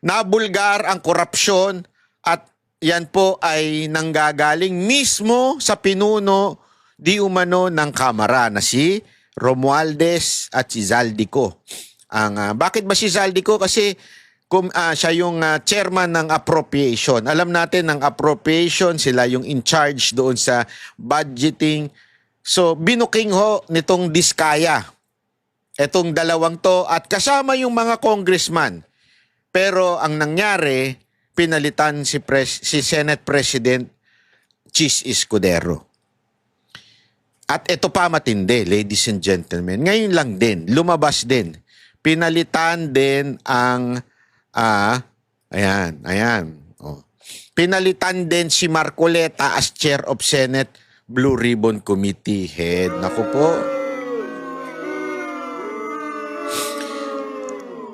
nabulgar ang korupsyon at yan po ay nanggagaling mismo sa pinuno di umano ng Kamara na si Romualdez at si Zaldico. Bakit ba si Zaldico? Kasi siya yung chairman ng appropriation. Alam natin ng appropriation, sila yung in charge doon sa budgeting. So binuking ho nitong Diskaya etong dalawang to at kasama yung mga congressman. Pero ang nangyari, pinalitan si Senate President Chis Escudero. At ito pa matindi, ladies and gentlemen. Ngayon lang din, lumabas din. Pinalitan din ang, ayan. Oh. Pinalitan din si Marcoleta as Chair of Senate Blue Ribbon Committee Head. Naku po.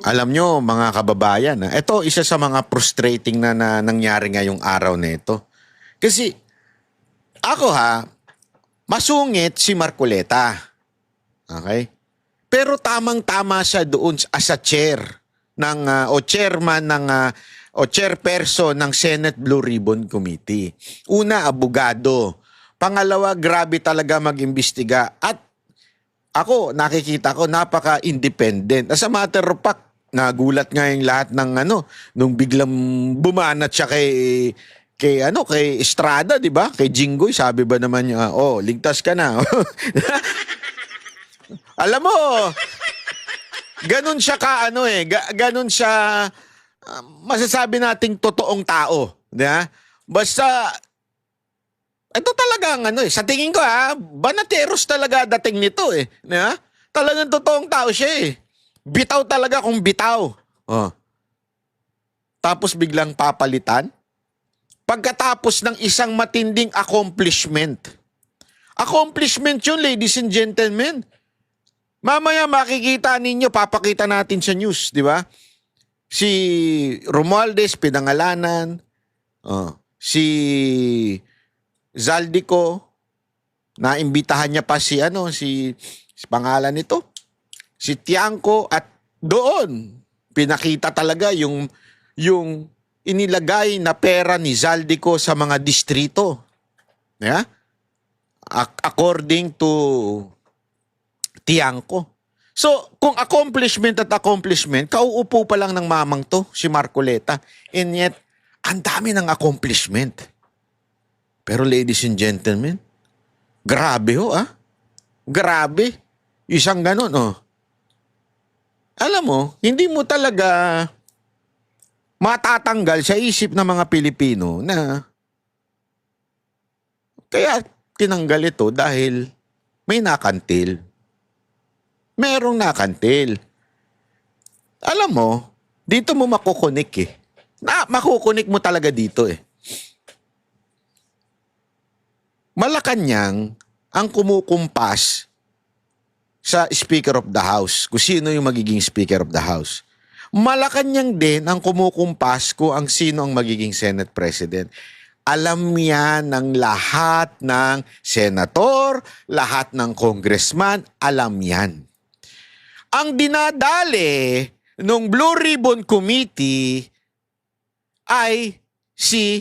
Alam nyo, mga kababayan, ito isa sa mga frustrating na nangyari ngayong araw na ito. Kasi, ako masungit si Marcoleta. Okay? Pero tamang-tama siya doon as a chair ng, o chairman ng, o chairperson ng Senate Blue Ribbon Committee. Una, abogado. Pangalawa, grabe talaga mag-imbestiga. At ako, nakikita ko, napaka-independent. As a matter of fact, nagulat nga yung lahat ng nung biglang bumanat siya kay Estrada, di ba? Kay Jinggoy, sabi ba naman niya, oh, ligtas ka na. Alam mo, ganun siya ganun siya, masasabi nating totoong tao. Di ba? Basta, ito talagang sa tingin ko banateros talaga dating nito Di ba? Talagang totoong tao siya Bitaw talaga kung bitaw. Oh. Tapos biglang papalitan. Pagkatapos ng isang matinding accomplishment. Accomplishment yun, ladies and gentlemen. Mamaya makikita ninyo, papakita natin sa news, di ba? Si Romualdez, pinangalanan. Si Zaldico, naimbitahan niya pa si pangalan nito. Si Tiangco, at doon pinakita talaga yung inilagay na pera ni Zaldico sa mga distrito. Yeah? According to Tiangco. So, kung accomplishment at accomplishment, kauupo pa lang ng mamang to, si Marcoleta. And yet, ang dami ng accomplishment. Pero ladies and gentlemen, grabe Grabe. Isang ganun Alam mo, hindi mo talaga matatanggal sa isip ng mga Pilipino na kaya tinanggal ito dahil may nakantil. Merong nakantil. Alam mo, dito mo makukunik makukunik mo talaga dito Malacanang ang kumukumpas sa Speaker of the House, kung sino yung magiging Speaker of the House. Malacanang din ang kumukumpas kung ang sino ang magiging Senate President. Alam yan ng lahat ng senator, lahat ng congressman, alam yan. Ang dinadali ng Blue Ribbon Committee ay si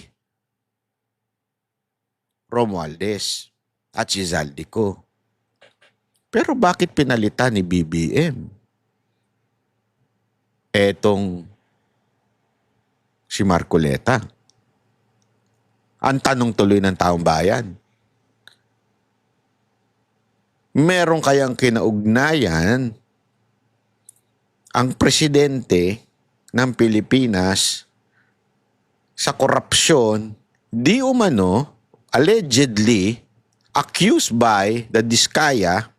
Romualdez at si Zaldico. Pero bakit pinalitan ni BBM etong si Marcoleta? Ang tanong tuloy ng taong bayan. Meron kayang kinaugnayan ang presidente ng Pilipinas sa korupsyon di umano allegedly accused by the Diskaya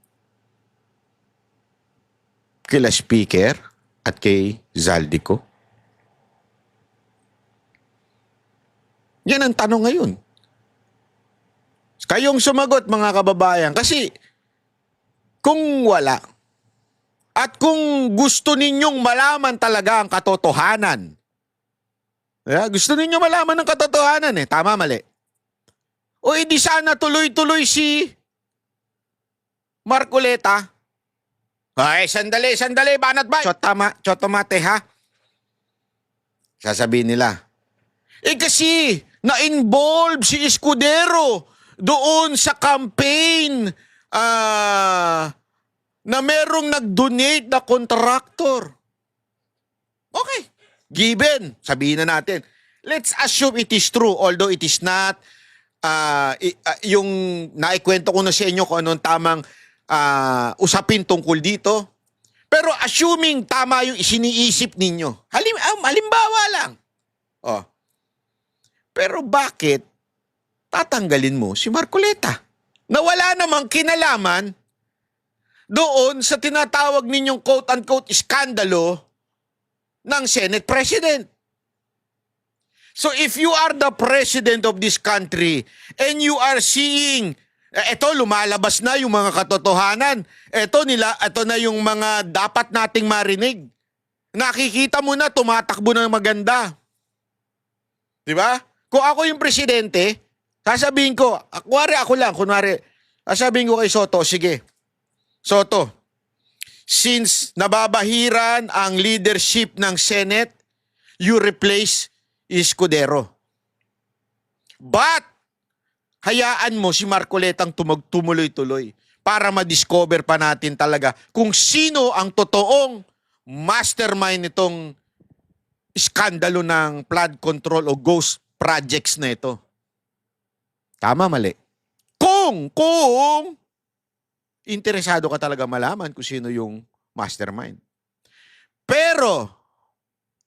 kila Speaker at kay Zaldico? Yan ang tanong ngayon. Kayong sumagot, mga kababayan, kasi kung wala at kung gusto ninyong malaman talaga ang katotohanan, gusto ninyong malaman ang katotohanan tama, mali. O edi sana tuloy-tuloy si Marcoleta. Ay, sandali, banat ba? Chotomate ha? Sasabihin nila, kasi na-involve si Escudero doon sa campaign na merong nag-donate na contractor. Okay, given, sabihin na natin. Let's assume it is true, although it is not. Yung naikwento ko na sa inyo kung anong tamang usapin tungkol dito. Pero assuming tama yung isiniisip ninyo. Halimbawa lang. Oh. Pero bakit tatanggalin mo si Marcoleta? Na wala namang kinalaman doon sa tinatawag ninyong quote-unquote iskandalo ng Senate President. So if you are the president of this country and you are seeing, eto lumalabas na yung mga katotohanan, eto na yung mga dapat nating marinig. Nakikita mo na tumatakbo na maganda. Di ba? Kung ako yung presidente, sasabihin ko, sasabihin ko kay Soto, sige, Soto, since nababahiran ang leadership ng Senate, you replace Escudero. But, hayaan mo si Marcoletang tumuloy-tuloy para ma-discover pa natin talaga kung sino ang totoong mastermind nitong iskandalo ng flood control o ghost projects na ito. Tama, mali. Kung interesado ka talaga malaman kung sino yung mastermind. Pero,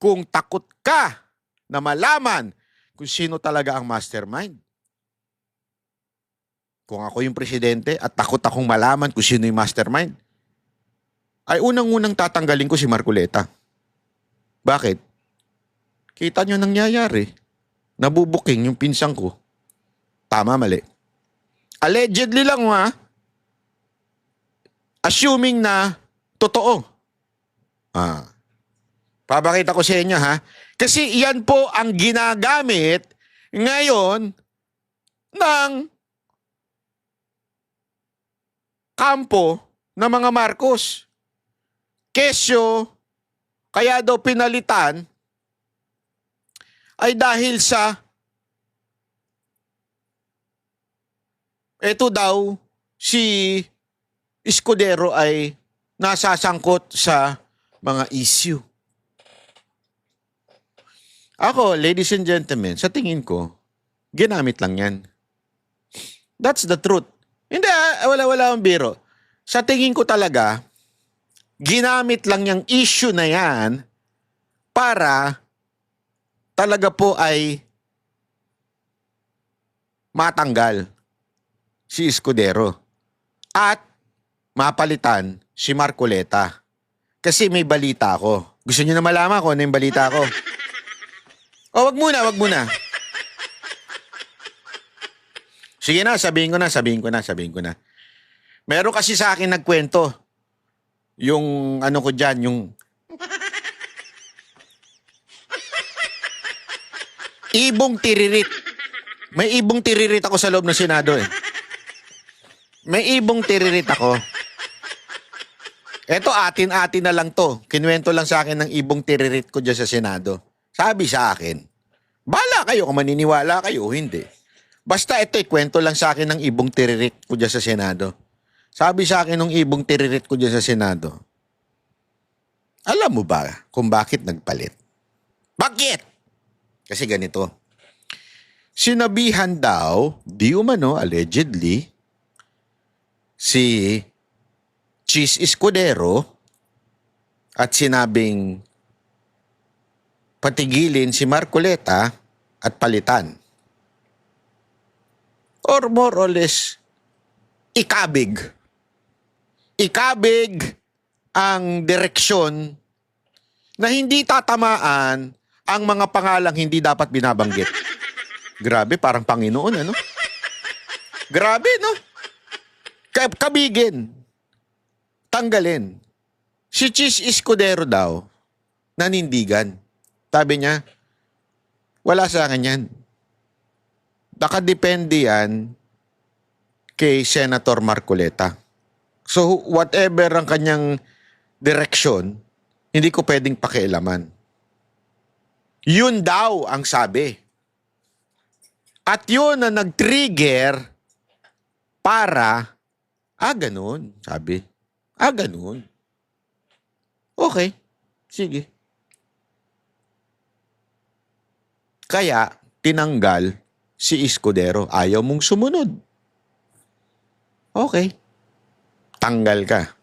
kung takot ka na malaman kung sino talaga ang mastermind, kung ako yung presidente at takot akong malaman kung sino yung mastermind, ay unang-unang tatanggalin ko si Marcoleta. Bakit? Kita nyo nangyayari. Nabubuking yung pinsang ko. Tama, mali. Allegedly lang assuming na totoo. Papakita ko sa inyo Kasi yan po ang ginagamit ngayon ng kampo ng mga Marcos. Kesyo, kaya daw pinalitan ay dahil sa eto daw si Escudero ay nasasangkot sa mga issue. Ako, ladies and gentlemen, sa tingin ko, ginamit lang yan. That's the truth. Hindi, wala akong biro. Sa tingin ko talaga, ginamit lang yung issue na yan para talaga po ay matanggal si Escudero at mapalitan si Marcoleta. Kasi may balita ako. Gusto niyo na malaman kung ano yung balita ko? Wag muna. Sige na, sabihin ko na. Meron kasi sa akin nagkwento. Yung ano ko dyan, yung ibong tiririt. May ibong tiririt ako sa loob ng Senado May ibong tiririt ako. Eto, atin-atin na lang to. Kinuwento lang sa akin ng ibong tiririt ko dyan sa Senado. Sabi sa akin, bala kayo kung maniniwala kayo o hindi. Basta ito, kwento lang sa akin ng ibong tiririt ko dyan sa Senado. Sabi sa akin ng ibong tiririt ko dyan sa Senado, alam mo ba kung bakit nagpalit? Bakit? Kasi ganito. Sinabihan daw, di umano, allegedly, si Chis Escudero at sinabing patigilin si Marcoleta at palitan. Or more or less, ikabig. Ikabig ang direksyon na hindi tatamaan ang mga pangalang hindi dapat binabanggit. Grabe, parang Panginoon, ano? Grabe, no? Kabigin. Tanggalin. Si Chis Escudero daw, nanindigan. Sabi niya, wala sa akin yan. Nakadepende yan kay Senator Marcoleta. So, whatever ang kanyang direksyon, hindi ko pwedeng pakialaman. Yun daw ang sabi. At yun na nag-trigger para, ganun, sabi. Ganun. Okay, sige. Kaya, tinanggal si Escudero. Ayaw mong sumunod. Okay, tanggal ka.